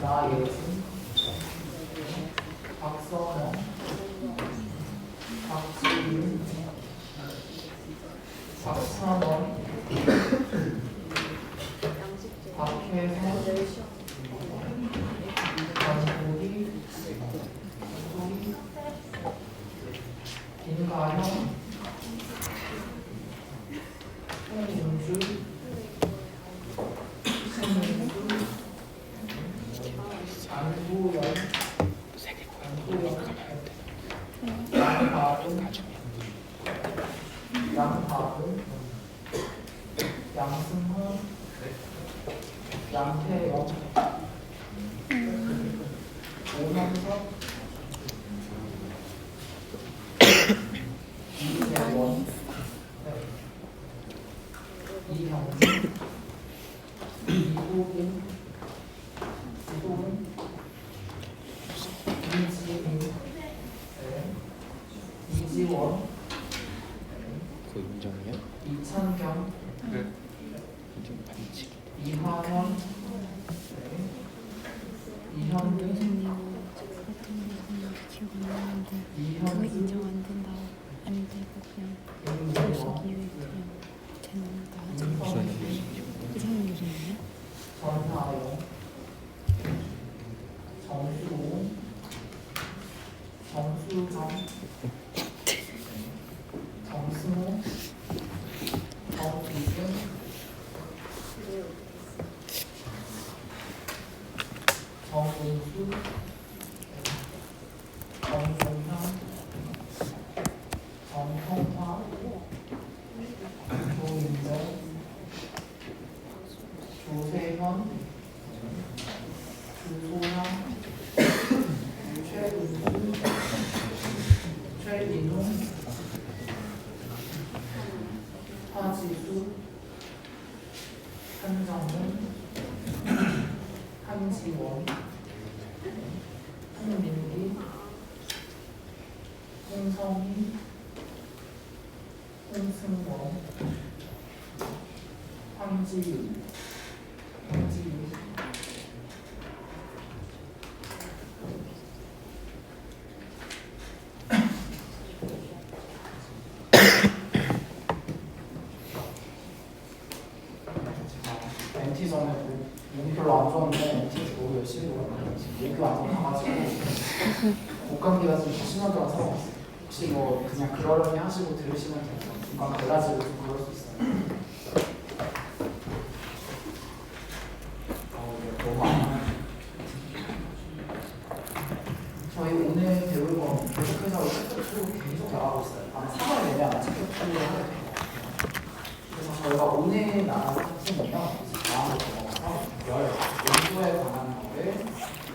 나예진, 박성원, 박지윤, 박찬원, 박혜선, 전국이, 소희, 김가영, 홍윤주, 신민수, 안구연, 양바은, 양승훈, 양태영, 오현석, 이재원, 이형진, 이호빈, 이도훈, 이지민, 이지원, 그 인정이야? 이찬경, 인정 반칙. 이화원, 이현빈, 기억 안 나는데 그거 이현주, 인정 안 된다 안 되고 그냥 임재원, 기회 그냥 되는다 하자. 무슨 이상한 요즘이야? 전하영, 정수호, 정수정, 정승호, 정기승, 정은수, 정종현, 정성화, 조인정, 조세현, 주소영, 최은수, 최민웅, 화지수, 한정훈, 한지원, 한민기, 홍성희, 홍승원, 황지윤, 황지윤, MT 전에 몸이 별로 안 좋았는데 MT 주고 열심히 놀았는데 목이 완전 가가지고 목감기가 좀 심하더라서 혹시 뭐 그냥 그러려니 하시고 들으시면 돼요. 중간 갈라지고 좀 그럴 수 있어요. 이게 너무 안 와요. 저희 오늘 배울 건 계속해서 챕터2 계속 나가고 있어요. 아마 3월 내면 챕터2를 하게 돼요. 그래서 저희가 오늘 나가는 챕터는요, 다음으로 넘어가서 연구에 관한 거를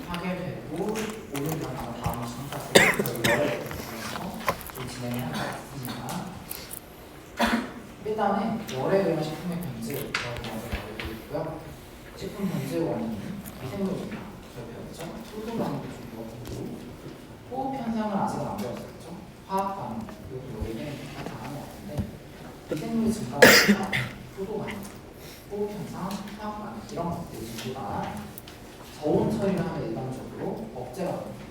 하게 되고, 오늘 나가는 다음 시간까지 저희 열에 대해서 좀 진행을 하고 있습니다. 일단은 열에 의한 식품의 변질, 이라고 먼저 알고 있고요. 식품 변질 원인은 미생물입니다. 저희 배웠죠? 소수 반응도 좀 배웠고, 호흡 현상은 아직은 안 배웠었죠? 화학 반응, 그리고 요리는 다 당한 것 같은데, 미생물이 증가하니까 포도 반응, 호흡 현상, 화학 반응 이런 것들이 전부가 저온 처리를 하면 일반적으로 억제가 됩니다.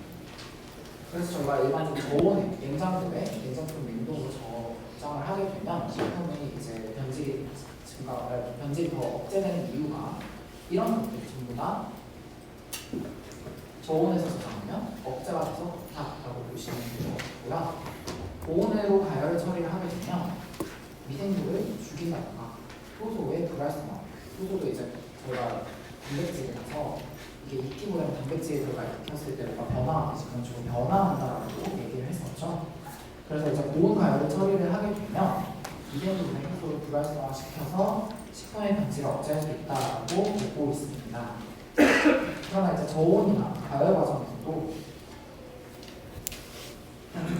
그래서 저희가 일반적으로 저온에 냉장고에 냉장품 냉동으로 저장을 하게 되면 식품이 이제 변질이 더 억제되는 이유가 이런 것들이 전부 다 저온에서 저장하면 억제가 돼서 좋다라고 보시면 될 것 같고요. 고온으로 가열 처리를 하게 되면 미생물을 죽인다거나 효소의 불활성화, 효소도 이제 저희가 단백질에 가서 이게 익히 보면 단백질이 들어가 익혔을 때 뭔가 변화하듯이 그런 식으로 변화한다라고 얘기를 했었죠. 그래서 이제 고온 가열 처리를 하게 되면 미생물의 효소를 불활성화 시켜서 식품의 변질을 억제할 수 있다라고 보고 있습니다. 그러나 이제 저온이나 가열 과정에서도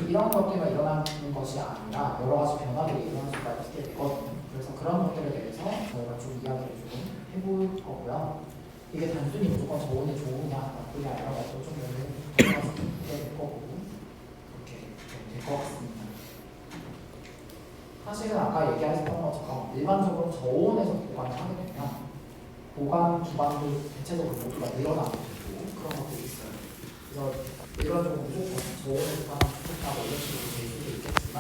이런 것들만 일어나는 것이 아니라 여러 가지 변화들이 일어날 수가 있게 되거든요. 그래서 그런 것들에 대해서 저희가 좀 이야기를 좀 해볼 거고요. 이게 단순히 무조건 저온이 좋으냐 나쁘냐 이런 것도 좀 연구해서 될 거고 그렇게 될 것 같습니다. 사실은 아까 얘기하셨던 것처럼 일반적으로 저온에서 보관을 하게 되면 보관 기반도 대체적으로 모두가 늘어나고 있고 그런 것들이 있어요. 그래서 일반적으로 무조건 저온에 보관하면 좋겠다고 이런 식으로 될 수도 있겠지만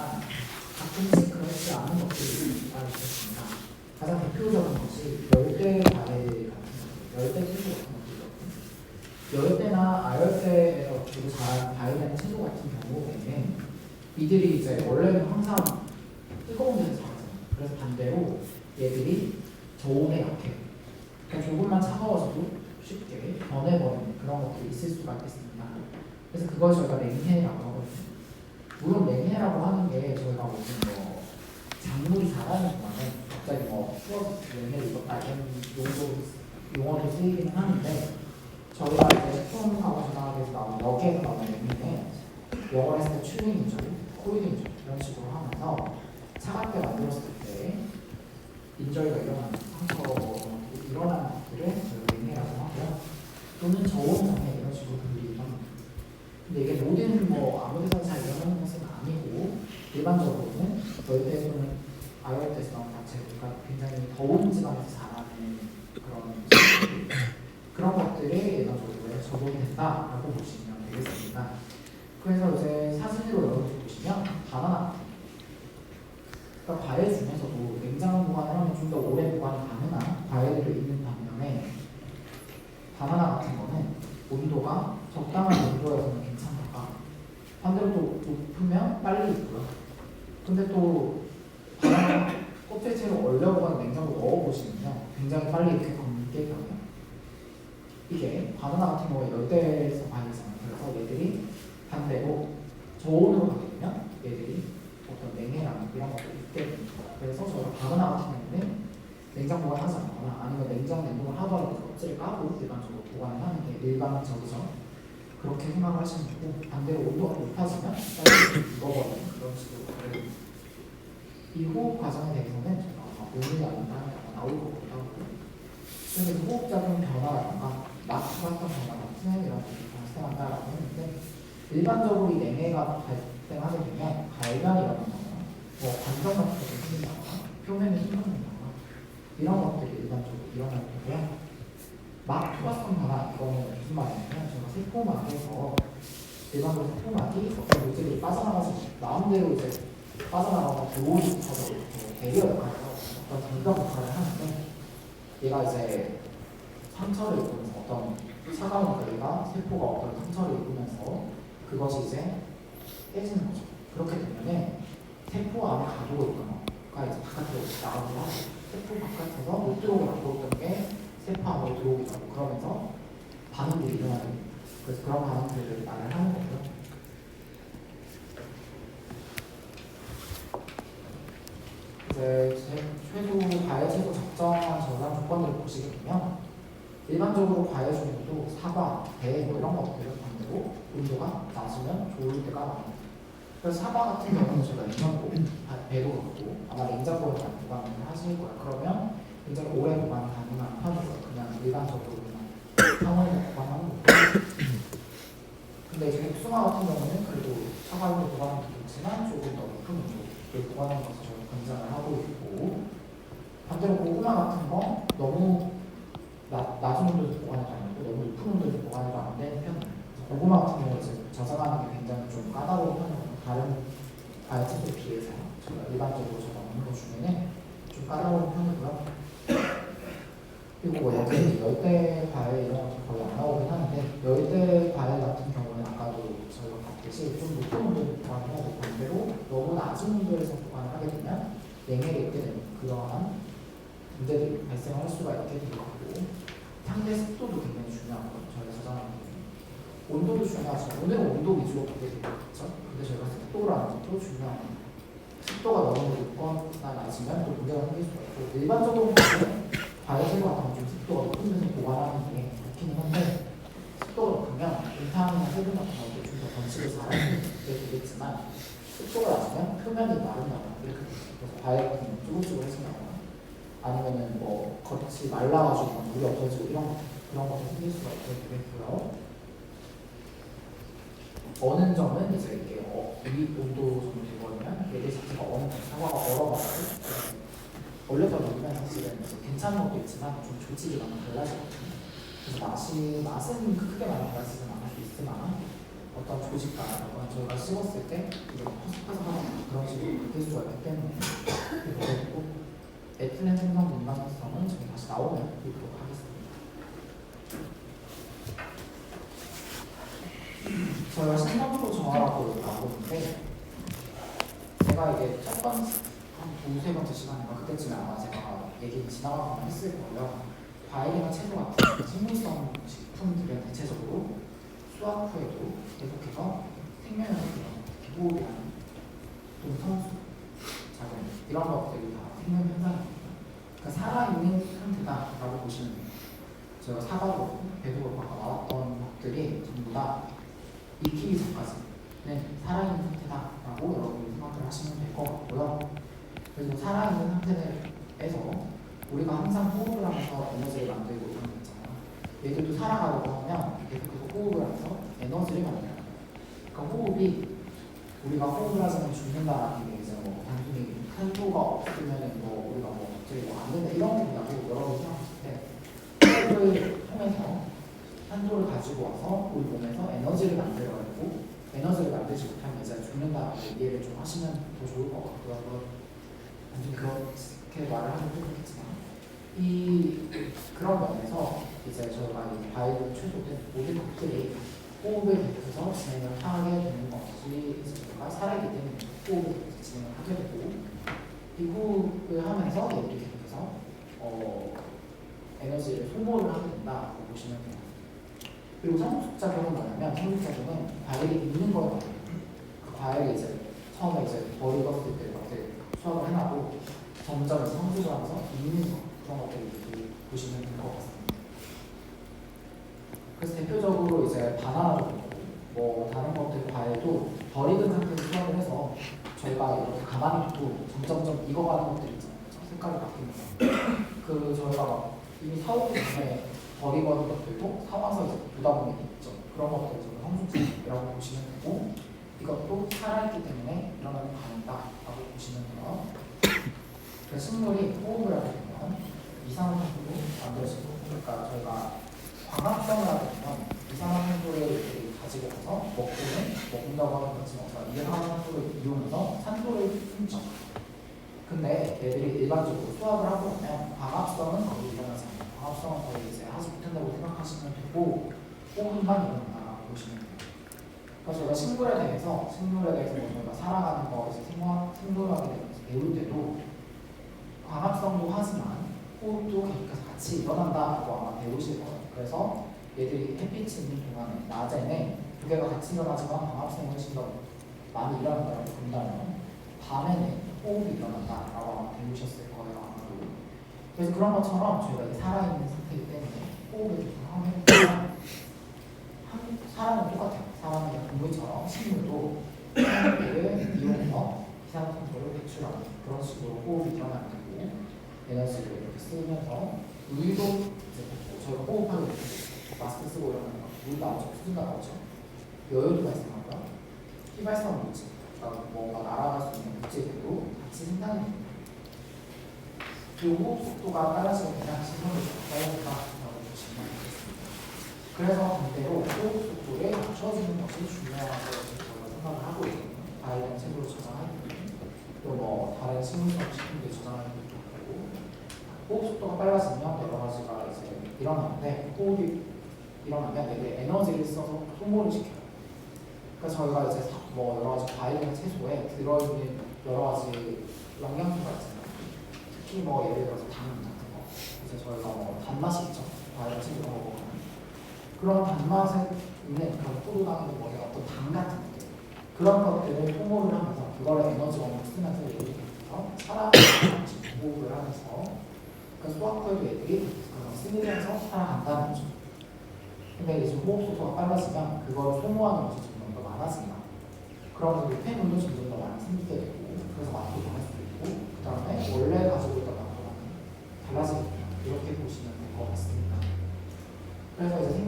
가끔씩 그렇지 않은 것들이 있습니다. 가장 대표적인 것이 열대 과일 같은 거, 열대 채소 같은 것들이거든요. 열대나 아열대에서 주로 자란 과일이나 채소 같은 경우에는 이들이 이제 원래는 항상 뜨거운 데서 자라잖아요. 그래서 반대로 얘들이 저온에 약해요. 그러니까 조금만 차가워져도 쉽게 변해버리는 그런 것들이 있을 수가 있습니다. 그래서 그걸 저희가 냉해라고 하거든요. 물론 냉해라고 하는 게 저희가 무슨 뭐 작물이 자라는 동안에 갑자기 뭐 추워서 냉해를 입었다 이런 용어도 쓰이기는 하는데 저희가 이제 식품하고 전화하기에서 나온 여기에서 나오는 냉해는 영어로 했을 때 츄링이죠, 코일링이죠 이런 식으로 하면서 차갑게 만들었을 때 인절기가 일어나는 상처 일어나는 것들을 저희가 냉해라고 하고요. 또는 저온 장애 이런 식으로 불리기도 합니다. 근데 이게 모든 뭐 아무 데서나 잘 일어나는 것은 아니고 일반적으로는 열대 또는 아열대에서 나온 자체가 굉장히 더운 지방에서 자라는 그런 것들이 일반적으로 적용이 된다라고 보시면 되겠습니다. 그래서 이제 사진으로 여러분들 보시면 바나나, 그러니까 과일 중에서도 냉장 보관을 하면 좀 더 오래 보관이 가능한 과일들이 있는 반면에 바나나 같은 거는 온도가 적당한 온도에서는 괜찮다가 반대로 또 높으면 빨리 익고요. 근데 또 바나나 껍질째로 얼려보관 냉장고 넣어보시면요 굉장히 빨리 이렇게 검게 변해요. 이게 바나나 같은 경우에 열대에서 과일이잖아요. 그래서 얘들이 반대로 저온으로 가게 되면 얘들이 어떤 냉해랑 이런 것들이 있게 됩니다. 그래서 저희가 바나나 같은 경우는 냉장 보관하지 않거나 아니면 냉장 냉동을 하더라도 껍질을 까고 일반적으로 보관을 하는 게 일반적이죠. 그렇게 생각을 하시면 되고 반대로 온도가 높아지면 빨리 익어버리는 그런 식으로 가요. 이 호흡 과정에 대해서는 제가 오늘이 아닌가 나올 것 같기도 하고 그래서 호흡작용 변화라든가 낙후했던 변화 같은 이런 것들이 발생한다라고 했는데 일반적으로 이 냉해가 발생하게 되면 갈변이라는 거나 뭐 관정 같은 것이 생긴다거나 표면이 휘어진다거나 이런 것들이 일반적으로 일어날 거고요. 막 투과성 변화 이거는 무슨 말이냐면 제가 세포막에서 일반적으로 세포막이 어떤 물질이 빠져나가서 마음대로 이제 빠져나가서 들어오면서 대리어 역할을 하고 어떤 장벽 역할을 하는데 얘가 이제 상처를 입으면서 어떤 차가운 거리가 세포가 어떤 상처를 입으면서 그것이 이제 깨지는 거죠. 그렇게 되면 세포 안에 가두고 있거나 이제 바깥으로 나오기도 하고 세포 바깥에서 못 들어오게 막고 있던 게 세포 안으로 들어오기도 하고 그러면서 반응들이 일어나는 그래서 그런 반응들을 말을 하는 거고요. 이제 최소 과일 채소 적정한 저장 조건들을 보시게 되면 일반적으로 과일 중에서도 사과, 배 뭐 이런 것들을 반대로 온도가 낮으면 좋을 때가 많아요. 그래서 사과 같은 경우는 제가 냉장고, 배도 그렇고 아마 냉장고에 잘 보관을 하실 거예요. 그러면 굉장히 오래 보관이 가능한 편이고요. 그냥 일반적으로 그냥 상온에 보관하는 거고. 근데 이제 복숭아 같은 경우는 그래도 차가운 데 보관하는 게 좋지만 조금 더 높은 온도를 보관하는 것을 저는 권장을 하고 있고 반대로 고구마 같은 거 너무 낮은 온도에서 보관하지 않고 너무 높은 온도에서 보관하지 않는 편이에요. 고구마 같은 경우는 저장하는 게 굉장히 좀 까다로운 편이거든요. 다른 과일 채소에 비해서 제가 일반적으로 저장하는 것 중에는 좀 까다로운 편이고요. 그리고 뭐 여기 열대 과일 이런 것도 거의 안 나오긴 하는데 열대 과일 같은 경우는 아까도 저희가 봤듯이 좀 높은 온도에서 보관을 하고 반대로 너무 낮은 온도에서 보관을 하게 되면 냉해를 입게 되는 그러한 문제들이 발생할 수가 있게 되고 상대 습도도 굉장히 중요하고 저희가 저장하는 게 온도도 중요하지만 오늘은 온도 위주로 보게 되겠죠. 근데 저희가 습도라는 것도 중요합니다. 습도가 너무 높거나 낮으면 또 문제가 생길 수가 있고 일반적으로 과일 채소 같은 건 좀 습도가 높은 데서 보관하는 게 좋기는 한데 습도가 높으면 인탕이나 세균 같은 것도 좀 더 번식을 잘하게 되겠지만 습도가 낮으면 표면이 마른다거나 이렇게 돼요. 그래서 과일 같은 경우는 쭈글쭈글해진다거나 아니면은 뭐 겉이 말라가지고 물이 없어지고 그런 것도 생길 수가 있게 되겠고요. 어는 점은 이제 이게 이 온도 정도 되거든요. 얘들 자체가 어는 사과가 얼어가지고 원래도 먹으면 사실은 괜찮은 것도 있지만 좀 조직이 너무 달라지거든요. 그래서 맛은 크게 많이 달라지진 않을 수 있지만 어떤 조직감, 저희가 씹었을 때 이제 퍼석퍼석하거나 그런 식으로 바뀔 수가 있기 때문에 그리고 에틸렌 생성 민감성은 저희 다시 나오면 보도록 하겠습니다. 저희가 신경으로 정하라고 나오고 있는데 제가 이게 첫 번째 한 두세 번째 시간인가 그때쯤에 아마 제가 얘기 지나가거나 했을 거예요. 과일이나 채소 같은 식물성 식품들은 대체적으로 수확 후에도 계속해서 생명연수, 기호흡이라는 또는 성수, 작용 이런 것들이 다 생명 현상입니다. 그러니까 살아있는 상태다라고 보시면 돼요. 제가 사과로 배도로 아까 나왔던 것들이 전부 다 익히기 전까지는 살아있는 상태다라고 여러분이 생각을 하시면 될 것 같고요. 그리고 살아있는 상태에서 우리가 항상 호흡을 하면서 에너지를 만들고 이런 거 있잖아요. 얘들도 살아가려고 하면 계속해서 호흡을 하면서 에너지를 만들어요. 그러니까 호흡이 우리가 호흡을 하자면 죽는다라는 게 이제 뭐 단순히 산소가 없으면 뭐 우리가 뭐 갑자기 뭐 안 된다 이런 게 아니고 여러분이 생각하실 때 호흡을 통해서 산소를 가지고 와서 우리 몸에서 에너지를 만들어야 되고 에너지를 만들지 못하면 이제 죽는다라고 이해를 좀 하시면 더 좋을 것 같고요. 단순히 그렇게 말을 하면 좀 그렇겠지만 그런 면에서 이제 저희가 이 과일, 채소들 모든 것들이 호흡을 계속해서 진행을 하게 되는 것이 이제 저희가 살아있기 때문에 호흡을 진행을 하게 되고 이 호흡을 하면서 얘들이 계속해서 에너지를 소모를 하게 된다고 보시면 돼요. 그리고 성숙작용은 뭐냐면 성숙작용은 과일이 있는 거예요. 그 과일이 이제 처음에 이제 벌 익었을 때 이렇게 수확을 해놔도 점점 성숙을 하면서 익는 거 그런 것들을 보시면 될 것 같습니다. 그래서 대표적으로 이제 바나나도 그렇고 뭐 다른 것들 과일도 덜 익은 상태에서 수확을 해서 저희가 이렇게 가만히 두고 점점점 익어가는 것들이 있잖아요. 색깔이 바뀌는 거. 그 저희가 막 이미 사오기 전에 덜 익은 것들도 사와서 이제 보다 보면 있죠. 그런 것들을 저희가 성숙이라고 보시면 되고 이것도 살아있기 때문에 일어나는 반응이다라고 보시면 돼요. 그래서 식물이 호흡을 하게 되면 이산화탄소로 만들어지고 그러니까 저희가 광합성을 하게 되면 이산화탄소를 가지고 와서 먹는다고 하는 거지만 이산화탄소를 이용해서 산소를 훔쳐. 근데 얘들이 일반적으로 수확을 하고 나면 광합성은 거의 일어나지 않아요. 광합성은 거의 이제 하지 못한다고 생각하시면 되고 호흡만 일어난다고 보시면 돼요. 그래서 저희가 식물에 대해서 뭐 저희가 살아가는 거 이제 생물학에 대해서 배울 때도 광합성도 하지만 호흡도 계속해서 같이 일어난다고 아마 배우실 거예요. 그래서 얘들이 햇빛이 있는 동안에 낮에는 두 개가 같이 일어나지만 광합성이 훨씬 더 많이 일어난다고 본다면 밤에는 호흡이 일어난다라고 아마 배우셨을 거예요. 아마도. 그래서 그런 것처럼 저희가 이제 살아있는 상태이기 때문에 호흡을 계속 하면 사람은 똑같아요. 사람이 동물처럼 식물도 에너지를 이용해서 이산화탄소를 배출하는 그런 식으로 호흡이 일어나는 거고 에너지를 이렇게 쓰면서 우유도 이제 저희가 호흡하게 되고 마스크 쓰고 이러면 물 나오죠. 수증기 나오죠. 여유도 발생하고요. 희발성 물질, 그러니까 뭔가 날아갈 수 있는 물질들도 같이 생산이 됩니다. 그리고 호흡 속도가 빨라지면 그냥 신경을 적어야겠다라고 보시면 되겠습니다. 그래서 반대로 호흡 속도를 맞춰주는 것이 중요하다고 저희가 생각을 하고 있거든요. 과일이나 채소를 저장하는 또 뭐 다른 식물성 식품들 저장하는 것도 있고 호흡 속도가 빨라지면 여러 가지가 이제 일어나는데 호흡이 일어나면 내게 에너지를 써서 소모를 시켜요. 그러니까 저희가 이제 뭐 여러 가지 과일이나 채소에 들어있는 여러 가지 영양소가 있잖아요. 특히 뭐 예를 들어서 당 같은 거 이제 저희가 뭐 단맛이 있죠. 과일이나 채소 먹어보면 그런 단맛에 있는 그런 포도당이든 뭐 어떤 당 같은 것들 그런 것들을 소모를 하면서 그거를 에너지원으로 쓰면서 얘들이 살아가는 호흡을 하면서 그 수학 후에도 얘들이 쓰면서 살아간다는 거죠. 근데 이제 호흡 속도가 빨라지면 그걸 소모하는 것이 점점 더 많아진다. 그러면서 폐물도 점점 더 많이 생기게 되고 그래서 맛도 변할 수도 있고 그 다음에 원래 가지고 있던 맛도 많이 달라지게 된다. 이렇게 보시면 될 것 같습니다. 그래서 이제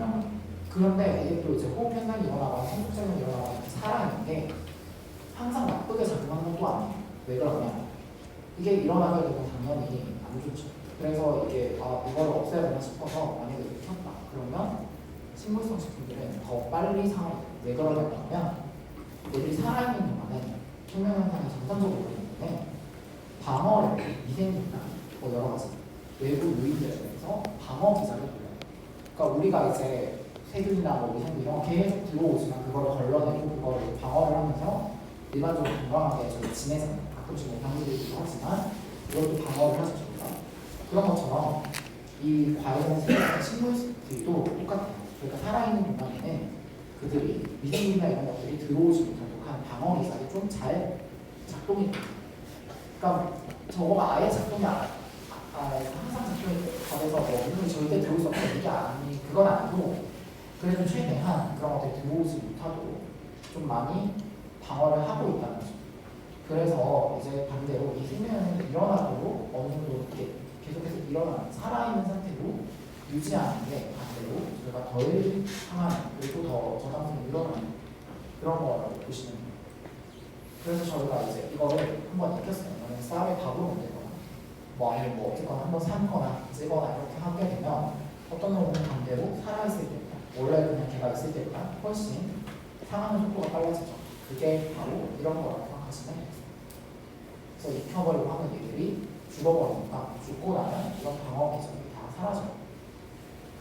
그런데 이게 또 이제 호흡 현상이 일어나거나 성숙작용이 일어나거나 살아있는 게 항상 나쁘게 작용하는 것도 아니에요. 왜 그러냐? 이게 일어나게 되면 당연히 안 좋죠. 그래서 이게 이걸 없애야 되나 싶어서 만약에 이렇게 켰다 그러면 식물성 식품들은 더 빨리 상해요. 왜 그러냐면 얘들이 살아있는 동안에 생명 현상이 정상적으로 일어나기 때문에 방어력, 미생물이나 뭐 여러 가지 외부 요인들에 대해서 방어 기작을 돌려요. 그러니까 우리가 이제 세균이나 뭐 미생물 이런 거 계속 들어오지만 그걸 걸러내고 그걸 방어를 하면서 일반적으로 건강하게 저희 지내잖아요. 가끔씩 뭐 병들기도 하지만 이것도 방어를 하죠. 저희가. 그런 것처럼 이 과일은 식물들도 똑같아요. 그러니까 살아있는 동안에는 그들이 미생물이나 이런 것들이 들어오지 못하도록 한 방어 기작이 좀 잘 작동이 돼요. 그러니까 저거가 아예 작동이 항상 작동이 돼서 뭐 미생물이 절대 들어올 수 없다 이게 그건 아니고 그래도 최대한 그런 것들이 들어오지 못하도록 좀 많이 방어를 하고 있다는 거죠. 그래서 이제 반대로 이 생명은 일어나도록 어느 정도 이렇게 계속해서 일어나는 살아있는 상태로 유지하는 게 반대로 저희가 덜 상한 그리고 더 저장성이 일어나는 그런 거라고 보시면 돼요. 그래서 저희가 이제 이거를 한번 익혔어요. 저는 쌀에 밥을 만들거나 뭐 아니면 뭐 어쨌거나 한번 삶거나 찌거나 이렇게 하게 되면 어떤 놈은 반대로 살아있을 때보다 원래 그냥 걔가 있을 때보다 훨씬 상하는 속도가 빨라지죠. 그게 바로 이런 거라고 생각하시면 돼요. 그래서 익혀버리고 하는 얘들이 죽어버리니까 죽고 나면 이런 방어 기전이 다 사라져요.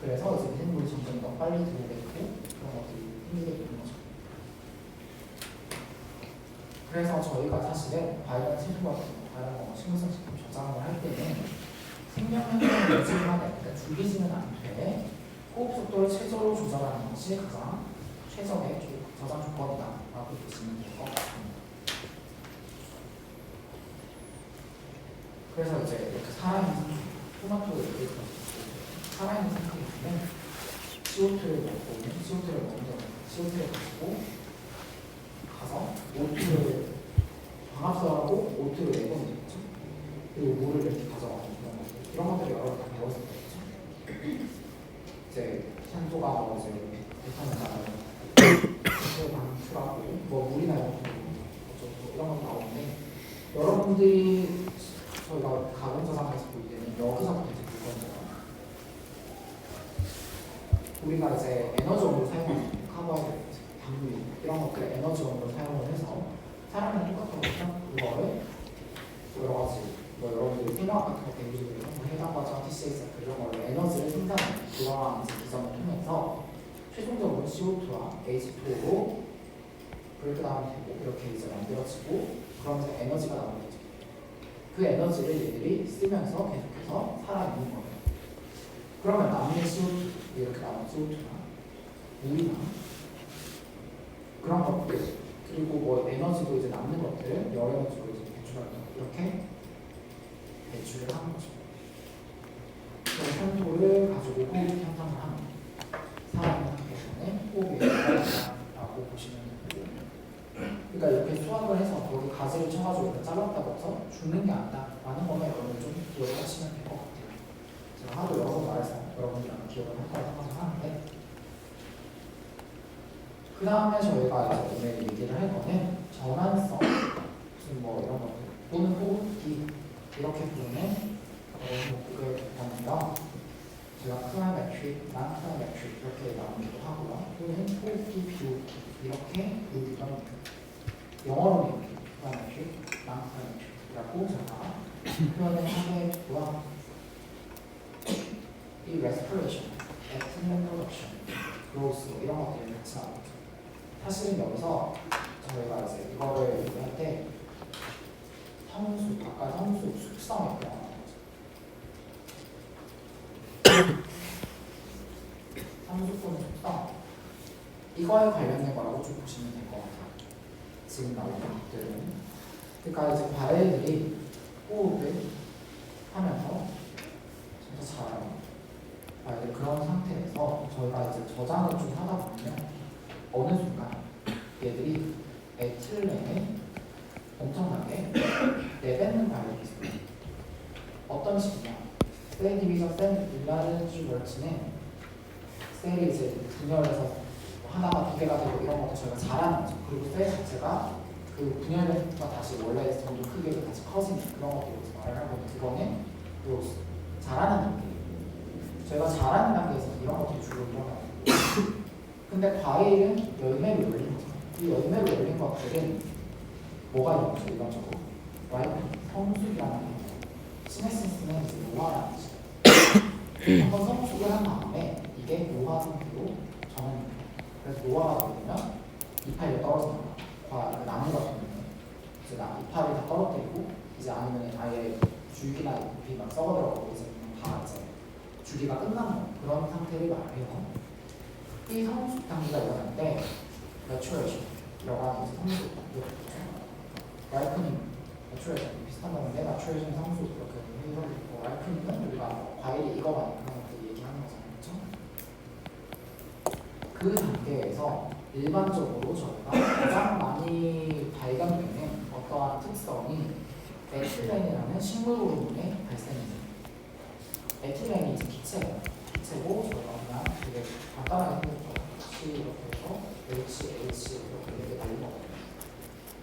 그래서 이제 미생물이 점점 더 빨리 들어오게 되고 그런 것들이 생기게 되는 거죠. 그래서 저희가 사실은 과일이나 채소 같은 거, 다른 식물성 식품 저장을 할 때는 생명 현상을 유지를 하되 죽이지는 않되 호흡 속도를 최저로 조절하는 것이 가장 최적의 저장 조건이다라고 보시면 될 것 같습니다. 그래서 이제 이렇게 살아있는 상태, 토마토를 이렇게 살아있는 상태에서는 CO2를 가지고 가서 O2를 광합성하고 O2를 내보내죠. 그리고 물을 이렇게 가져가고 이런 것들이 여러 개 다 배웠을 거죠. 이제 산소가 이제 대탄을 방출하고 뭐 물이나 이런 것도 나오는데 여러분들이 저희가 가공 저장에서 볼 때는 여기서부터 이제 볼 건데요. 우리가 이제 에너지원으로 사용하는 카보하이드레이트, 당류 이런 것들 에너지원으로 사용을 해서 사람이랑 똑같거든요. 그거를 여러 가지 뭐 여러분들이 생명학 같은 거 배우시는 뭐 해당 과정, TCS 이런 걸로 에너지를 생산하는 그러한 기전을 통해서 최종적으로 CO2와 H2로 브레이크다운이 되고 이렇게 이제 만들어지고 그러면서 에너지가 나오겠죠. 그 에너지를 얘들이 쓰면서 계속해서 살아있는 거예요. 그러면 남는 CO2, 이렇게 나온 CO2나 물이나 그런 것들 그리고 뭐 에너지도 이제 남는 것들 열 에너지로 이제 배출하는 이렇게 배출을 하는 거죠. 그래서 산소를 가지고 호흡 현상을 하는 살아있는 상태에서는 호흡이 일어난다라고 보시면 되고 그러니까 이렇게 수학을 해서 거기 가지를 쳐가지고 잘랐다고 해서 죽는 게 아니다 라는 거는 여러분 좀 기억을 하시면 될 것 같아요. 제가 하도 여러 번 말해서 여러분들이랑 기억을 할 거라고 생각하는데 그 다음에 저희가 이제 오늘 얘기를 할 거는 전환성 무슨 뭐 이런 것들 또는 호흡기 이렇게 부르는 그걸 기억합니다. 제가 클라이맥트릭, 난클라이맥트릭 이렇게 나누기도 하고요. 또는 호흡기, 비호흡기 이렇게 부르기도 합니다. 영어로는 클라이맥트릭, 난클라이맥트릭이라고 제가 표현을 하게 되고요. 이 respiration, ethylene production, growth 이런 것들을 같이 나오죠. 사실은 여기서 저희가 이제 이거를 얘기할 때 성수, 아까 성수 숙성에 들어가는 거죠. 성수권 숙성 이거에 관련된 거라고 좀 보시면 될 것 같아요. 지금 나오는 것들은 그러니까 이제 과일들이 호흡을 하면서 진짜 자라요. 과일들 그런 상태에서 저희가 이제 저장을 좀 하다 보면 어느 순간 얘들이 에틸렌을 엄청나게 내뱉는 과일이 있어요. 어떤 식이냐? 셀 디비전, 셀 일라르지 월치는 셀이 이제 분열해서 하나가 두 개가 되고 이런 것도 저희가 잘하는 거죠. 그리고 셀 자체가 그 분열과 다시 원래 정도 크기로 다시 커지는 그런 것들을 말을 하고 그거는 요 잘하는 단계. 저희가 잘하는 단계에서 이런 것들이 주로 일어나요. 근데 과일은 열매로 열린 거죠. 이 열매로 열린 것들은 뭐가 있는 거죠? 일반적으로 라이프 성숙이라는 게 시네시스는 이제 노화라는 뜻이에요. 한번 성숙을 한 다음에 이게 노화 상태로 전환이 돼요. 그래서 노화가 되면 이파리가 떨어지는 거예요. 나무 같은 경우는 이제 이파리를 다 떨어뜨리고 이제 아니면 아예 줄기나 잎이 막 썩어 들어가고 이제 다 이제 주기가 끝나는 그런 상태를 말해요. 이 성숙 단계가 일어날 때 maturation,이라고 하는 이제 성숙 단계가 라이프닝, maturation 비슷한 건데 maturation 성숙 이렇게 해석이 있고 라이프닝은 우리가 과일이 익어가니까 그런 것들 얘기하는 거잖아요. 그렇죠? 그 단계에서 일반적으로 저희가 가장 많이 발견되는 어떠한 특성이 에틸렌이라는 식물 호르몬의 발생입니다. 에틸렌이 이제 기체고 저희가 그냥 되게 간단하게 생겼죠. 같이 이렇게 해서 H 이렇게 달린 거거든요.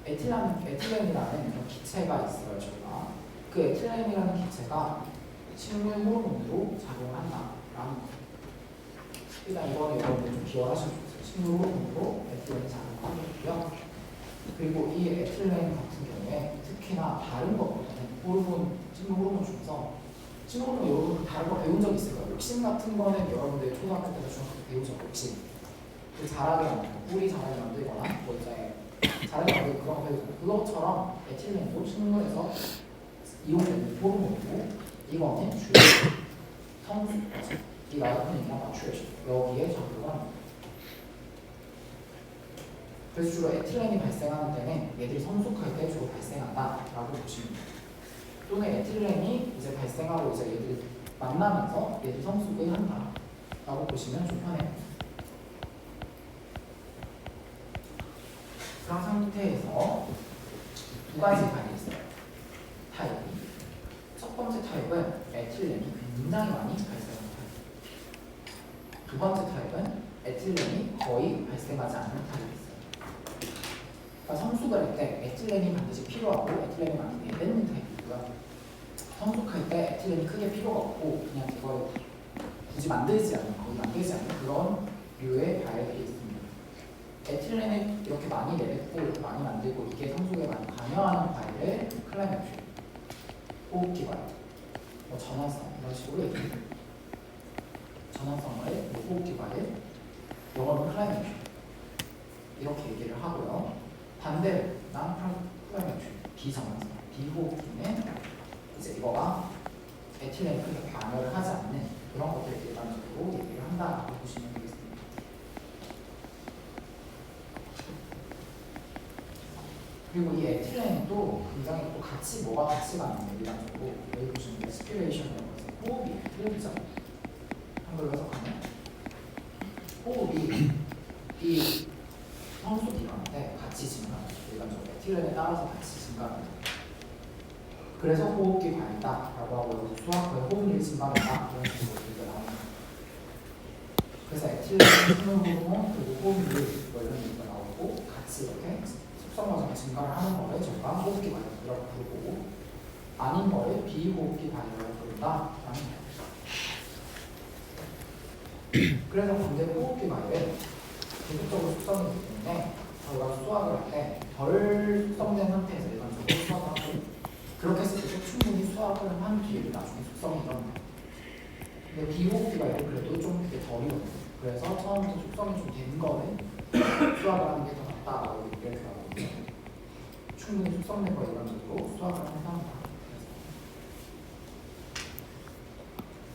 에틸렌이라는 그런 기체가 있어요. 저희가 그 에틸렌이라는 기체가 식물 호르몬으로 작용을 한다라는 거죠. 일단 이거는 여러분들 좀 기억하시면 좋겠어요. 식물 호르몬으로 에틸렌이 작용하고 있고요. 그리고 이 에틸렌 같은 경우에 특히나 다른 것보다는 호르몬, 식물 호르몬 중에서 식물 호르몬 여러분 다른 거 배운 적 있을 거예요. 욕심 같은 거는 여러분들 초등학교 때나 중학교 때 배우죠. 욕심. 그 자라게 만들고 뿌리 자라게 만들거나 뭐 이제 자라게 만들고 그런 거 배우잖아요. 그것처럼 에틸렌도 식물에서 이용되는 호르몬이고 이거는 주요 성숙, 이 라이프닝이나 마추레이션 여기에 작용을 합니다. 그래서 주로 에틸렌이 발생하는 때는 얘들이 성숙할 때 주로 발생한다라고 보시면 돼요. 또는 에틸렌이 이제 발생하고 이제 얘들이 만나면서 얘들이 성숙을 한다라고 보시면 좀 편해요. 그런 상태에서 두 가지 반이 있어요. 타입이. 첫 번째 타입은 에틸렌이 굉장히 많이 발생하는 타입. 두 번째 타입은 에틸렌이 거의 발생하지 않는 타입이 있어요. 그러니까 성숙을 할 때 에틸렌이 반드시 필요하고 에틸렌이 많이 내뱉는 타입이고요. 성숙할 때 에틸렌이 크게 필요가 없고 그냥 이걸 굳이 만들지 않는, 거의 만들지 않는 그런 류의 과일들이 있습니다. 에틸렌을 이렇게 많이 내뱉고 이렇게 많이 만들고 이게 성숙에 많이 관여하는 과일을 클라이맥스, 호흡기 과일, 뭐 전환성 이런 식으로 얘기해요. 전환성을 뭐 호흡기 과일, 영어로는 클라이맥스 이렇게 얘기를 하고요. 반대로 클라이맥스, 비전환성, 비호흡기는 이제 이거가 에틸렌이 크게 관여를 하지 않는 그런 것들을 일반적으로 얘기를 한다고 보시면 되겠습니다. 그리고 이 에틸렌도 굉장히 또 같이 뭐가 같이 가는 일반적으로 여기 보시면 레스피레이션이라고 해서 호흡이죠. 한글로 해석하면 호흡이 이 성숙이 일어날 때 같이 증가합니다. 일반적으로 에틸렌에 따라서 같이 증가합니다. 그래서 호흡기 과일이다라고 하고 수학의 호흡률이 증가한다 이런 식으로 얘기가 나옵니다. 그래서 에틸렌, 식물 호르몬 그리고 호흡률 뭐 이런 얘기가 나오고 같이 이렇게 숙성 과정에 증가를 하는 거를 저희가 호흡기 과일이라고 부르고 아닌 거를 비호흡기 과일이라고 부른다라는 거예요. 그래서 반대로 호흡기 과일은 계속적으로 숙성이 되기 때문에 저희가 수학을 할 때 덜 숙성된 상태에서 일반적으로 수학을 하고 그렇게 했을 때도 충분히 수학을 한 뒤에도 나중에 숙성이 일어납니다. 근데 비호흡기가 그래도 좀 그게 덜 일어나요. 그래서 처음부터 숙성이 좀 된 거는 수학을 하는 게 더 낫다라고 얘기를 하거든요. 충분히 숙성된 거 일반적으로 수학을 하는 상황이다.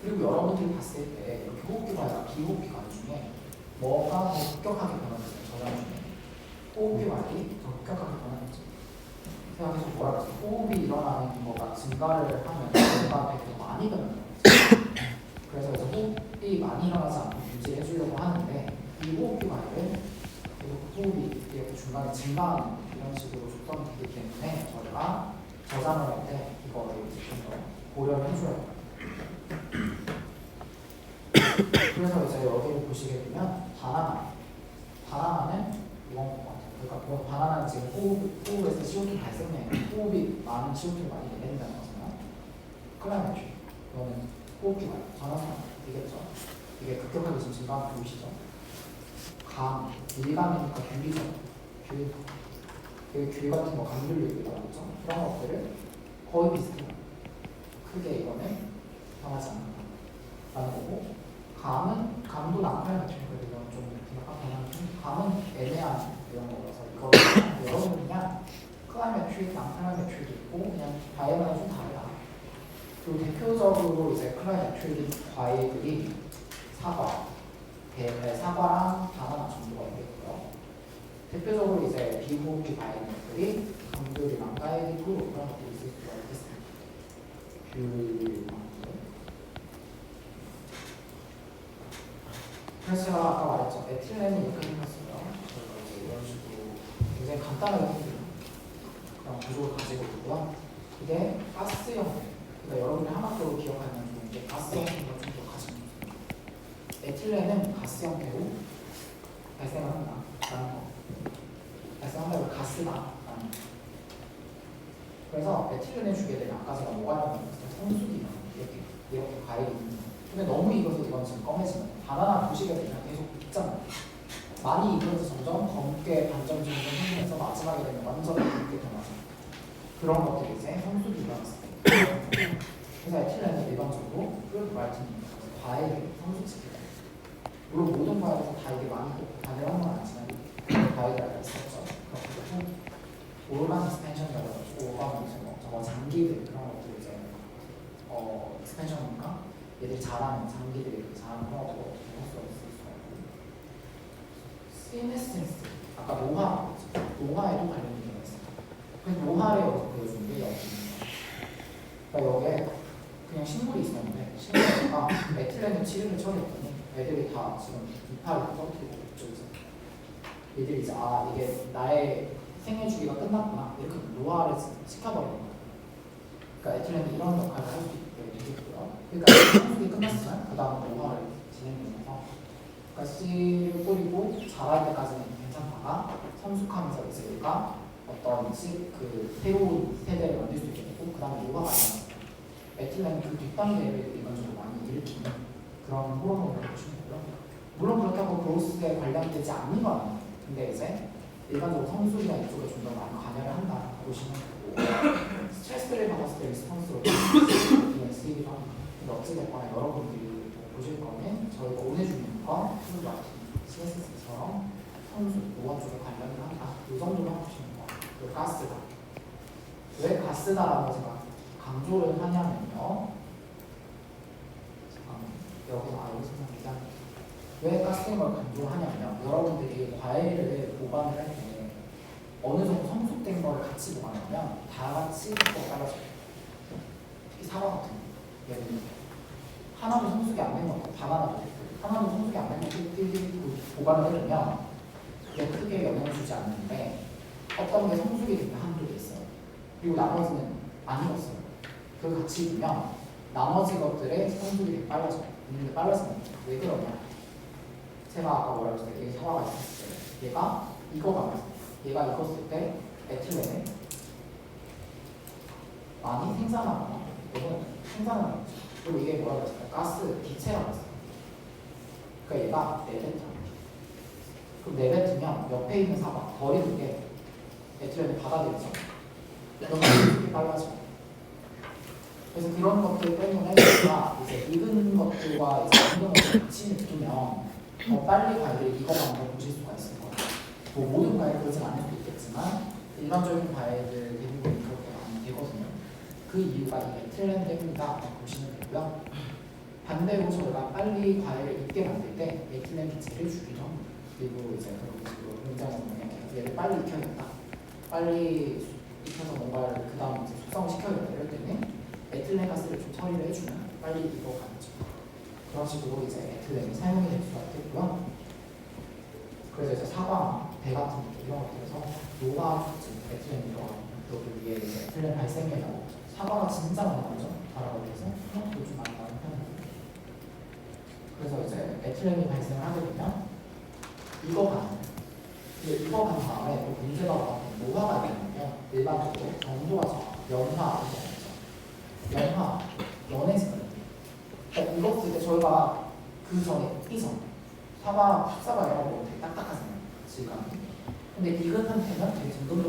그리고 여러분들이 봤을 때 이렇게 호흡기 과일과 비호흡기 과일 중에 뭐가 더 급격하게 변화됐어요? 저장 중에 호흡기 과일이 더 급격하게 변화됐죠. 생각해서 뭐라고 했어요? 호흡이 일어나는 거가 증가를 하면 뭔가 되게 더 많이 변하는 거죠. 그래서 이제 호흡이 많이 일어나지 않고 유지해 주려고 하는데 이 호흡기 과일은 계속 호흡이 이렇게 중간에 증가하는 이런 식으로 숙성이 되기 때문에 저희가 저장을 할 때 이거를 좀 더 고려를 해줘야 돼요. 그래서 이제 여기를 보시게 되면 바나나는 이건 것 같아요. 그러니까 바나나는 지금 호흡에서 CO2 발생량이 호흡이 많은 CO2를 많이 내낸다는 거잖아요. 클라이맥 이거는 호흡기 말고 전화상 되겠죠? 이게 급격하게 지금 증가하는 보이시죠? 감, 밀감이니까 귤이죠. 귤, 귤 같은 거 감귤 얘기라고 했죠? 그런 것들을 거의 비슷해요. 크게 이거는 변하지 않는다 라는 거고, 감도 난칼 같은 거 이건 좀 약간 변하는 편. 감은 애매한 이런 거라서 이거는 여러분 그냥 클라이메트리, 난클라이메트리도 있고 그냥 과일마다 좀 다르다. 그리고 대표적으로 이제 클라이메트리 과일들이 사과, 사과랑 바나나 정도가 있겠고요. 대표적으로 이제 비호흡기 과일들이 감귤이랑 딸기고 그런 것들이 있을 수가 있겠습니다. 귤. 그래서 제가 아까 말했죠. 에틸렌이 이렇게 생겼어요. 그래서 이런 식으로 굉장히 간단하게 생긴 그런 구조를 가지고 있고요. 이게 가스 형태. 그러니까 여러분이 하나로 기억하면 좋은 게 가스 형태가 좀 더 가지고 있습니다. 에틸렌은 가스 형태로 발생한다. 라는 거. 발생한다고 가스다. 라는 거. 그래서 에틸렌을 주게 되면 아까 제가 뭐가 나왔어요? 성수기가 이렇게 과일이 있는 거. 근데 너무 익어서 이건 지금 검해지면 바나나 보시게 되면 계속 익잖아요. 많이 익으면서 점점 검게 반점점점 생기면서 마지막에 되면 완전 붉게 변하죠. 그런 것들이 이제 성수기 일어났을 때. 그래서 에틸렌은 일반적으로 프루트 말틴 과일을 성수시켜요. 물론 모든 과일에서 다 이게 많이 가능한 건 아니지만 과일이 있었죠. 그리고 오르간 익스펜션이라고 해서 오르간 무슨 저거 장기들 그런 것들 이제 익스펜션이니까 얘들이 자라는 장기들이 이렇게 자라는 거라고 할 수가 있을 수가 있고, 시네센스 아까 노화 노화에도 관련된 게 있어요. 그래서 노화를 여기서 보여주는 게 여기입니다. 그러니까 여기에 그냥 식물이 있었는데 식물가 에틸렌을 치료를 처리했더니 애들이 다 지금 이파를 떨어뜨리고 있죠. 얘들이 이제 이게 나의 생애 주기가 끝났구나 이렇게 노화를 시켜버리는 거예요. 그러니까 에틸렌이 이런 역할을 할 수 있게 되겠고요. 그러니까 성숙이 끝났으면 그 다음 노화를 진행되면서 그러니까 씨를 뿌리고 자랄 때까지는 괜찮다가 성숙하면서 이제 얘가 어떤 그 새로운 세대를 만들 수 있게 되고 그 다음에 노화가 일어났어요. 에틸렌은 그 뒷단계를 일반적으로 많이 일으키는 그런 호르몬을 보시면 되고요. 물론 그렇다고 그로스에 관련되지 않는 건 아니에요. 근데 이제 일반적으로 성숙이나 이쪽에 좀 더 많이 관여를 한다 보시면 되고, 스트레스를 받았을 때 리스폰스로 그냥 쓰이기도 합니다. 근데 어찌됐거나 여러분들이 보실 거는 저희가 오늘 주는 건 프루트 마틴, CSS처럼 성숙, 노화 쪽에 관련을 한다. 이 정도만 보시면 돼요. 그리고 가스다. 왜 가스다라고 제가 강조를 하냐면요. 여기서 얘기하는 왜 가스인 걸 강조하냐면 여러분들이 과일을 보관을 할 때 어느 정도 성숙된 걸 같이 보관하면 다 같이 떨어져요. 특히 사과 같은 거. 예를 들면 하나도 성숙이 안 된 것들, 바나나도 하나도 성숙이 안 된 것들 보관을 해두면 그게 크게 영향을 주지 않는데 어떤 게 성숙이 되면 한두 개 있어요. 그리고 나머지는 안 익었어요. 그걸 같이 두면 나머지 것들의 성숙이 되게 빨라져요. 있는 게 빨라지는 왜 그러냐? 제가 아까 뭐라고 했어요? 여기 사과가 있었을 때 얘가 익어가면서 얘가 익었을 때 에틸렌을 많이 생산하거나 이거는 생산을 하죠. 그리고 이게 뭐라고 했어요? 가스 기체라고 했어요. 그러니까 얘가 내뱉어. 그럼 내뱉으면 옆에 있는 사과 버리는 게 에틸렌을 받아들이죠. 그러면 이렇게 빨라져. 그래서 그런 것들 때문에 우리가 이제 익은 것들과 이제 익은 것들 같이 냅두면 더 빨리 과일을 익어가는 걸 보실 수가 있을 거예요. 뭐 모든 과일 그러진 않을 수도 있겠지만 일반적인 과일들 대부분 그렇게 많이 되거든요. 그 이유가 이 에틸렌 때문이다 보시면 되고요. 반대로 저희가 빨리 과일을 익게 만들 때 에틸렌 기체를 줄이죠. 그리고 이제 그런 굉장히 얘를 빨리 익혀야겠다. 빨리 익혀서 뭔가를 그 다음 이제 숙성을 시켜야겠다. 이럴 때는 에틸렌 가스를 좀 처리를 해주면 빨리 익어가죠. 그런 식으로 이제 에틸렌이 사용이 될 수가 있겠고요. 그래서 이제 사과나 배 같은 것들 이런 것들에서 노화 에틸렌이 들어가는 것들 위에 이제 에틸렌 발생해요. 사과가 진짜 많이 나오죠. 달아오면서 토마토도 좀 많이 나오는 편이에요. 그래서 이제 에틸렌이 발생을 하게 되면 익어간 다음에 또 문제가 나오는 노화가 되면 일반적으로 정도가 연화라고 하죠. 연화, 연해지거든요. 그러니까 이거 쓸 때 저희가 그 전에 이전 사과 이런 거 되게 딱딱하잖아요. 질감이. 근데 익은 상태는 되게 점점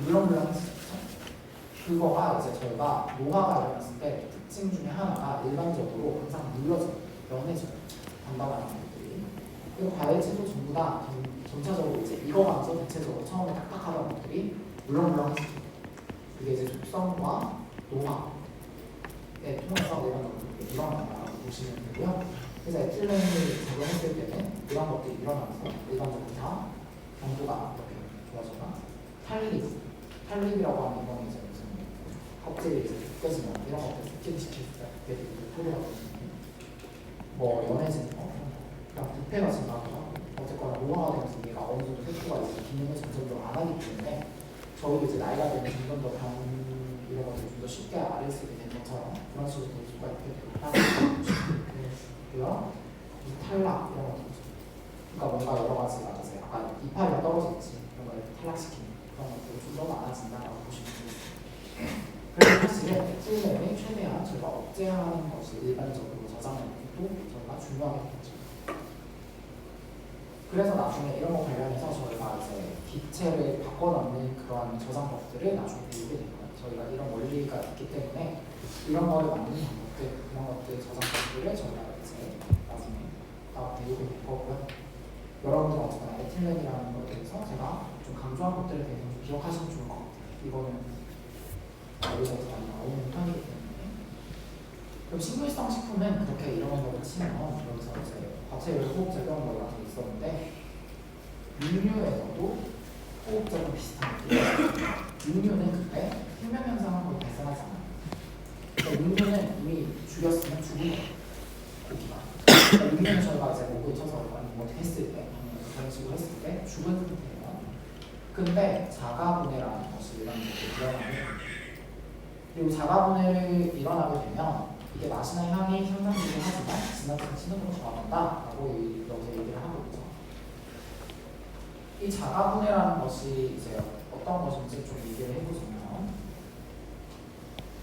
물렁물렁해지죠. 그거가 이제 저희가 노화가 일어났을 때 특징 중에 하나가 일반적으로 항상 물러져요. 연해져요. 단단한 것들이. 그리고 과일치도 전부 다 전체적으로 이제 익어가면서 대체적으로 처음에 딱딱하던 것들이 물렁물렁해지죠. 그게 이제 독성과 노화에 통해서 일어난다고 보시면 되고요. 그래서 에틸렌을 적용했을 때는 이런 것들이 일어나면서 일반적으로 다 경도가 이렇게 좋아져나 탈립이라고 하는 이건 이제 무슨 껍질이 이제 벗겨지면 이런 것들 습진시킬 때 토로가 되시는 뭐 연해지는 거 그냥 부패가 증가하거나 어쨌거나 노화가 되면서 얘가 어느 정도 획도가 이제 기능을 점점 더 안 하기 때문에 저희도 이제 나이가 되면 점점 더 병 이런 것들 좀 더 쉽게 앓을 수 있게 되는 것처럼 그런 식으로 될 수가 있게 되고요. 탈락 이런 것들 그러니까 뭔가 여러 가지 맞아서 약간 이파리가 떨어졌지 그런 걸 탈락시키는 그런 것들이 좀 더 많아진다라고 보시면 되겠습니다. 그래서 사실은 에틸렌을 최대한 저희가 억제하는 것이 일반적으로 저장하는 것도 저희가 중요하게 되죠. 그래서 나중에 이런 거 관련해서 저희가 이제 기체를 바꿔놓는 그런 저장법들을 나중에 배우게 될 거예요. 저희가 이런 원리가 있기 때문에 이런 거를 만드는 방법들, 그런 것들 저장법들을 저희가 이제 나중에 다 배우게 될 거고요. 여러분들 어쨌거나 에틸렌이라는 것에 대해서 제가 좀 강조한 것들에 대해서 좀 기억하시면 좋을 것 같아요. 이거는 여기서 많이 나오는 편이기 때문에. 그럼 식물성 식품은 그렇게 이런 걸 치면 여기서 이제 과체율 호흡 작용 뭐 같은 게 있었는데 육류에서도 호흡 작용 비슷한 게 육류는 그때 생명 현상은 거의 발생하지 않아요. 그러니까 육류는 이미 죽였으면 죽은 거예요. 고기가. 그러니까 육류는 저희가 이제 목을 쳐서 뭐 했을 때 그런 식으로 했을 때 죽은 상태예요. 근데 자가분해라는 것이 일반적으로 일어나요. 그리고 자가분해를 일어나게 되면 이게 맛이나 향이 향상되긴 하지만 지나치게 신호로 좋아한다라고 여기서 얘기를 하고 있죠. 이 자가분해라는 것이 이제 어떤 것인지 좀 얘기를 해보자면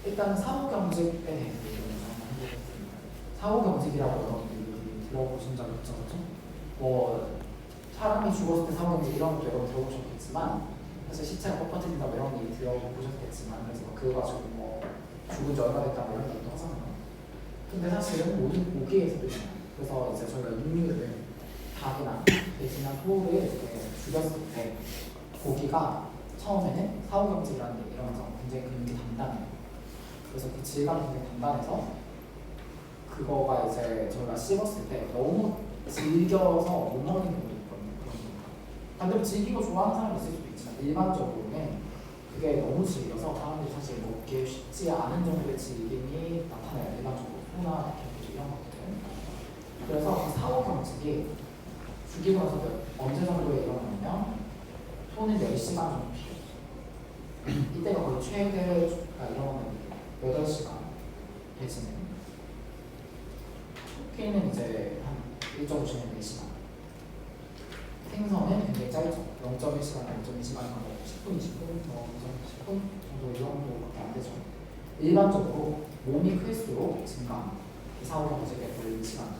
일단 사후경직에 대해서 얘기를 한번 해보겠습니다. 사후경직이라고 여러분들이 들어보신 적 있죠? 뭐 사람이 죽었을 때 사후경직 이런 것도 여러분 들어보셨겠지만 사실 시체가 뻣뻣해진다 뭐 이런 얘기 들어보셨겠지만 그래서 그거 가지고 뭐 죽은 지 얼마 됐다 뭐 이런 얘기도 하잖아요. 근데 사실은 모든 고기에서도 있잖아요. 그래서 이제 저희가 육류를 닭이나 돼지나 소를 이렇게 죽였을 때 고기가 처음에는 사후경직이라는 게 일어나서 굉장히 근육이 단단해요. 그래서 그 질감이 굉장히 단단해서 그거가 이제 저희가 씹었을 때 너무 질겨서 못 먹는 경우도 있거든요. 반대로 질기고 좋아하는 사람이 있을 수도 있지만 일반적으로는 그게 너무 질겨서 사람들이 사실 먹기 쉽지 않은 정도의 질김이 나타나요. 일반적으로 소나 개들 이런 것들. 그래서 그 사후경직이 죽이고 나서 언제 정도에 일어나냐면 소는 10시간 정도 필요해요. 이때가 거의 최대가 일어나는 8시간 돼지는 토끼는 이제 한 1.5시간 4시간 생선은 굉장히 짧죠. 0.1시간, 0.2시간 정도 10분, 20분, 10분 정도 이 정도밖에 안 되죠. 일반적으로 몸이 클수록 증가, 사후경직에 걸리는 시간.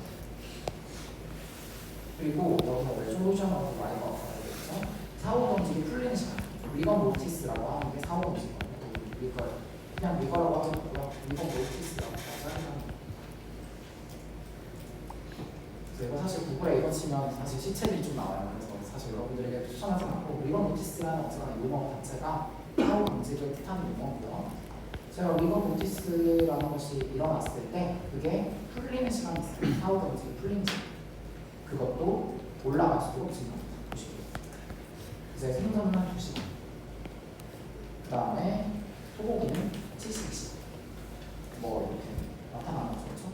그리고 여기서 왜 솔루션하고 많이 나와야겠죠? 사후경직이 풀리는 시간. 리건 노티스라고 하는 게 사후경직이거든요. 그냥 리거라고 하지 말고요. 리건 노티스라고 하는 이거 사실 구글에 이거 치면 사실 시체들이 좀 나와요. 그래서 사실 여러분들에게 추천하지 않고 리건 노티스라는 어쨌거나 용어 자체가 사후경직을 뜻하는 용어고요. 제가 리건 노티스라는 것이 일어났을 때 그게 풀리는 시간이 있어요. 사후경직이 풀리는 시간. 그것도 올라갈수록 증가합니다. 보시고 이제 생선은 한 2시간. 그 다음에 소고기는 70시간. 뭐 이렇게 나타나는 거죠.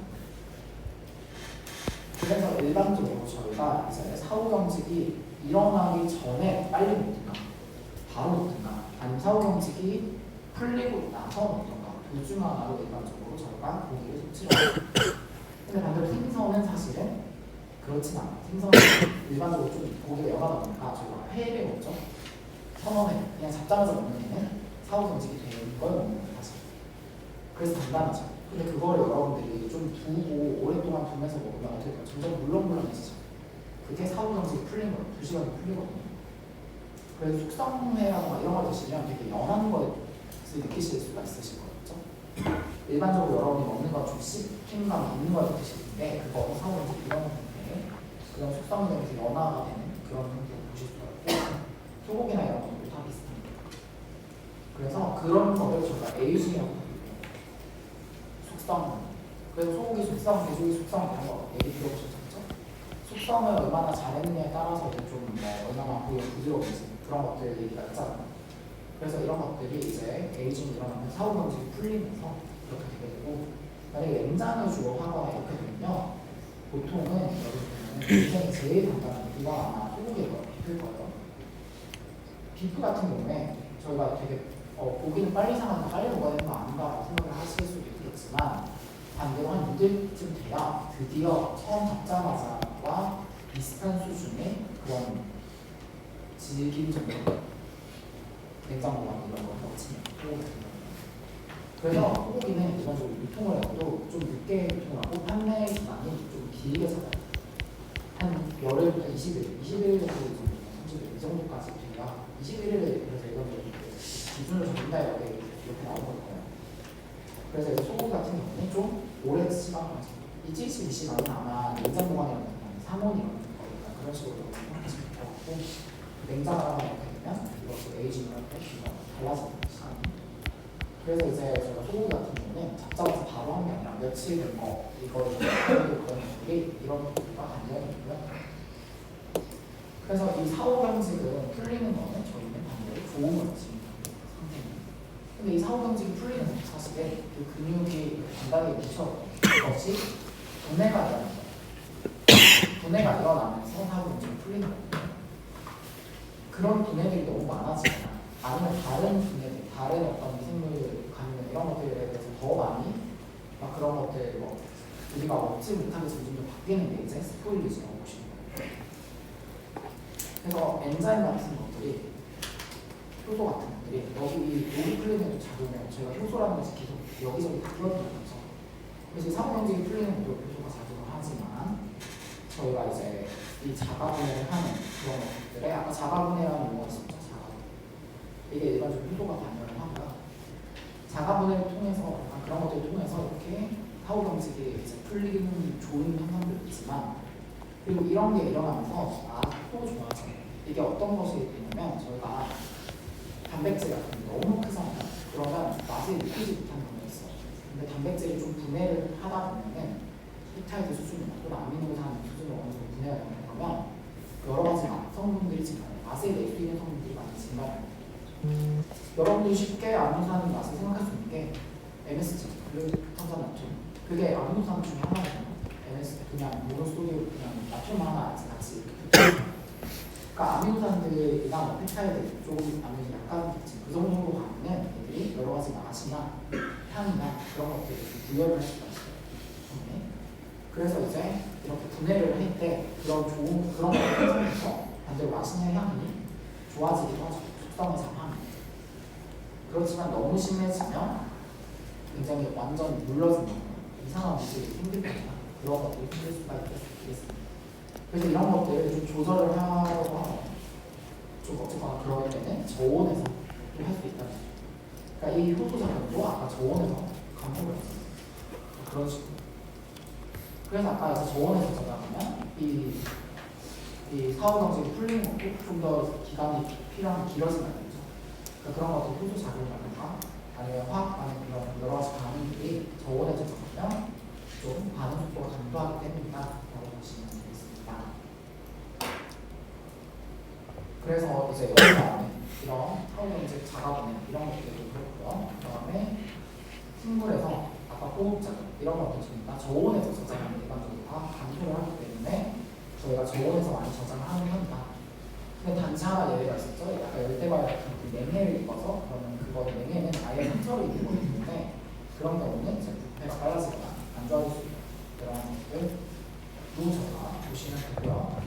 그래서 일반적으로 저희가 이제 사후경직이 일어나기 전에 빨리 먹든가 바로 먹든가 아니면 사후경직이 풀리고 나서 먹든가 둘 중 하나로 일반적으로 저희가 고기를 섭취를 합니다. 근데 반대로 생선은 사실은 그렇진 않아요. 생선은 일반적으로 좀 고기가 연하다 보니까 저희가 회를 먹죠. 선원회 그냥 잡자마자 먹는 애는 사후경직이 되는 걸 먹는 거예요. 사실. 그래서 단단하죠. 근데 그거를 여러분들이 좀 두고 오랫동안 두면서 먹으면 어떻게 돼요? 점점 물렁물렁해지죠. 그게 사후경직이 풀린 거예요. 2시간이 풀리거든요. 그래서 숙성회라거나 이런 걸 드시면 되게 연한 것을 느끼실 수가 있으실 거겠죠. 일반적으로 여러분이 먹는 건 좀 씹힘감 있는 걸 드시는데 그거 사후경직 이런 건데 그런 숙성이 되면서 연화가 되는 그런 형태를 보실 수가 있고 소고기나 이런 것도 다 비슷합니다. 그래서 그런 것을 저희가 에이징이라고 부르고요. 숙성. 그래서 소고기 숙성, 돼지고기 숙성 이런 거 얘기 들어보셨죠? 숙성을 얼마나 잘했느냐에 따라서 좀 얼마나 고기가 부드러운지 그런 것들 얘기가 있잖아요. 그래서 이런 것들이 이제 에이징이 일어나면 사후경직이 풀리면서 이렇게 되게 되고 만약에 냉장을 주로 하거나 이렇게 되면요 보통은 여기 보면 굉장히 제일 간단한 비가 아마 소고기일 거예요. 비프일 거예요. 비프 같은 경우에 저희가 되게 고기는 빨리 상하니까 빨리 먹어야 되는 거 아닌가 생각을 하실 수도 있겠지만 반대로 한 6일쯤 돼야 드디어 처음 잡자마자와 비슷한 수준의 그런 질긴 정도 냉장 보관 이런 걸 거치는 소고기 같은 경우는 그래서 소고기는 일반적으로 유통을 해도 좀 늦게 유통을 하고 판매 기간이 좀 길게 잡아요. 한 열흘부터 20일, 20일 정도 30일 이 정도까지 돼야 21일에 그래서 일반적으로 기준을 잡는다 이렇게 나오는 거예요. 그래서 이 소고기 같은 경우는 좀 오랜 시간 이 72시간은 아마 냉장 보관이라는 3원이라는 거니까 그런 식으로 생각하시면 될 것 같고 냉장을 하면 이렇게 되면 이것도 에이징을 할 때 달라지는 시간이 그래서 이제 저희가 소고기 같은 경우는 잡자마자 바로 한 게 아니라 며칠 된 거 이거를 그런 것들이 이런 것들과 관련이 있고요. 그래서 이 사후경직은 풀리는 거는 저희는 반대로 좋은 걸 지금 근데 이 사후경직이 풀리는 건 사실은 그 근육이 단단하게 묻혀서 그것이 분해가 일어나는 거예요. 분해가 일어나면서 사후경직이 풀리는 거거든요. 그런 분해들이 너무 많아지거나 아니면 다른 분해들, 다른 어떤 미생물 감염 이런 것들에 대해서 더 많이 막 그런 것들 우리가 먹지 못하게 점점 더 바뀌는 게 이제 스포일리즈라고 보시는 거예요. 그래서 엔자임 같은 것들이 효소 같은 것들이 여기 풀리는 작용을 저희가 효소라는 것이 계속 여기저기 다 끼어드는 거죠. 그래서 사후경직이 풀리는 것도 효소가 작용을 하지만 저희가 이제 이 자가분해를 하는 그런 것들에 아까 자가분해라는 용어가 있었죠. 자가분해. 이게 일반적으로 효소가 관여를 하고요. 자가분해를 통해서 그런 것들을 통해서 이렇게 사후경직이 이제 풀리는 좋은 현상도 있지만 그리고 이런 게 일어나면서 또 좋아져요. 이게 어떤 것이 되냐면 저희가 단백질 같은 게 너무 크잖아요. 그러면 맛을 느끼지 못하는 경우가 있어요. 근데 단백질이 좀 분해를 하다 보면은 펩타이드 수준이나 또는 아미노산 수준이 어느 정도 분해가 되면 여러 가지 성분들이 증가해요. 맛을 낼 수 있는 성분들이 많이 증가해요. 여러분들이 쉽게 아미노산 맛을 생각할 수 있는 게 MSG, 탄산나트륨. 그게 아미노산 중에 하나거든요. MSG 그냥 모노소디움 그냥 나트륨 하나 같이 그러니까 아미노산들이나 뭐 펩타이드 쪽 아니면 약간 그 정도로 가면 애들이 여러 가지 맛이나 향이나 그런 것들을 구별을 할 수가 있어요. 그래서 이제 이렇게 분해를 할 때 그런 좋은 그런 것들을 통해서 반대로 맛있는 향이 좋아지기도 하죠. 숙성의 상황이. 그렇지만 너무 심해지면 굉장히 완전 물러지는 거예요. 이상한 모습이 생길 거나 그런 것들이 생길 수가 있겠습니다. 그래서 이런 것들을 좀 조절을 하려고 하면 좀 어쨌거나 그럴 때는 저온에서 좀 할 수 있다는 거죠. 그러니까 이 효소 작용도 아까 저온에서 감소를 했어요. 그런 식으로. 그래서 아까 저온에서 저장하면 이 사후경직이 풀리는 것도 좀 더 기간이 필요한 길어진다는 거죠. 그러니까 그런 것들 효소 작용이라든가 아니면 화학 반응 이런 여러 가지 반응들이 저온에서 저장하면 좀 반응 속도가 감소하기 때문이다라고 보시면 되겠습니다. 그래서 이제 여기 안에 이런 사후경직 자가분해 이런 것들도 그렇고요. 그 다음에 식물에서 아까 호흡자극 이런 것도 저희가 저온에서 저장하는 일반적으로 다 감소를 하기 때문에 저희가 저온에서 많이 저장을 하는 편이다. 근데 단지 하나 예외가 있었죠. 약간 열대과일 같은 그 냉해를 입어서 그러면 그거는 냉해는 아예 상처를 입는 거기 때문에 그런 경우는 이제 부패가 빨라지거나 안 좋아질 수 있다. 그런 것들도 저희가 보시면 되고요.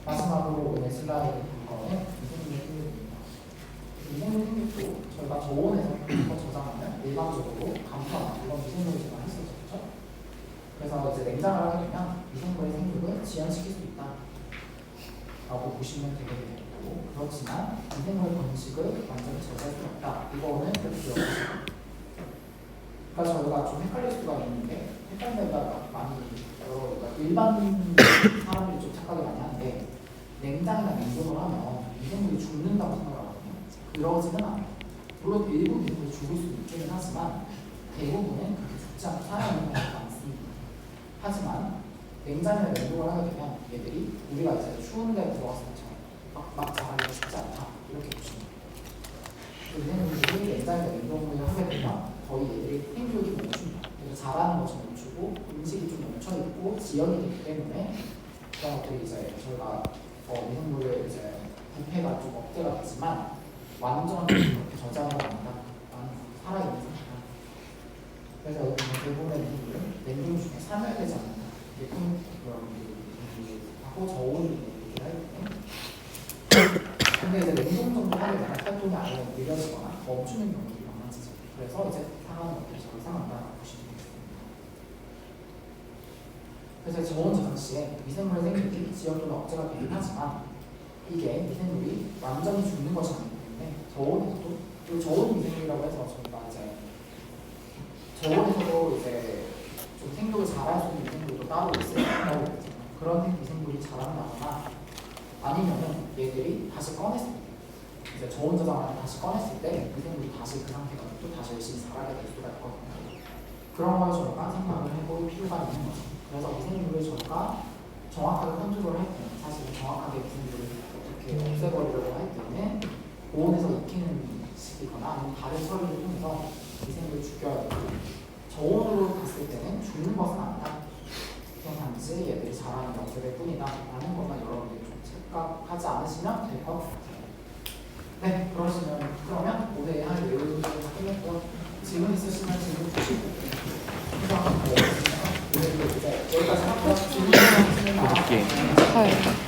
마지막으로 오늘 슬라이드 볼 거는 미생물 생육입니다. 미생물 생육도 저희가 저온에서 저장하면 일반적으로 감소가 이건 미생물이 제가 했었죠. 그렇죠? 그래서 이제 냉장을 하게 되면 미생물의 생육을 지연시킬 수 있다 라고 보시면 되겠고, 그렇지만 미생물 번식을 완전히 저지할 수 없다. 이거는 꼭 기억하시고, 그러니까 저희가 좀 헷갈릴 수가 있는 게, 헷갈리는 데가 많이 그러니까 일반 사람들이 좀 착각을 많이 하는데, 냉장이나 냉동을 하면 미생물이 죽는다고 생각을 하거든요. 그러지는 않아요. 물론 일부 미생물이 죽을 수 있기는 하지만 대부분은 그렇게 죽지 않고 살아있는 경우가 많습니다. 하지만 냉장이나 냉동을 하게 되면 얘들이 우리가 이제 추운 데 들어갔을 때처럼 막 자라기가 쉽지 않다 이렇게 보시면 돼요. 그 미생물들이 냉장이나 냉동을 하게 되면 거의 얘들이 생육이 멈춥니다. 그래서 자라는 것이 멈추고 음식이 좀 멈춰있고 지연이 되기 때문에 그런 것들이 이제 저희가 미생물을 이제 부패가 좀 억제가 되지만 완전히 그렇게 저장은 아니다. 살아있는 상태다. 그래서 여기 대부분의 미생물은 냉동 중에 삶아야 되지 않는다. 예쁜 하고 저온이 얘기를 할 때. 근데 이제 냉동 정도 하게 되면 활동이 아예 느려지거나 멈추는 경우들이 많아지죠. 그래서 이제 상하는 것들이 저를 상한다라고 보시면 되겠습니다. 그래서 저온 저장 시에 미생물의 생육이 지연도는 억제가 되긴 하지만 이게 미생물이 완전히 죽는 것이 아니기 때문에 저온에서도, 그리고 저온 미생물이라고 해서 저희가 이제 저온에서도 이제 좀 생육을 잘할 수 있는 미생물도 따로 있어요. 그런 미생물이 자란다거나 아니면은 얘들이 다시 꺼냈을 때, 이제 저온 저장을 다시 꺼냈을 때 미생물이 다시 그 상태가 또 다시 열심히 자라게 될 수가 있거든요. 그런 걸 저희가 생각을 해볼 필요가 있는 거죠. 그래서 미생물을 저희가 정확하게 컨트롤할 때는, 사실 정확하게 미생물을 어떻게 없애버리려고 할 때는 고온에서 익히는 식이거나 아니면 다른 처리를 통해서 미생물을 죽여야 되고, 저온으로 봤을 때는 죽는 것은 아니다. 그냥 단지 얘들이 자라는 것들일 뿐이다 라는 것만 여러분들이 좀 생각하지 않으시면 될 것 같아요. 네, 그러면 오늘 할 내용을 다 끝냈고요. 질문 있으시면 질문 주시고, 그래서 오늘 이제 여기까지 하고요. 질문 있으시면 이렇게. 헐.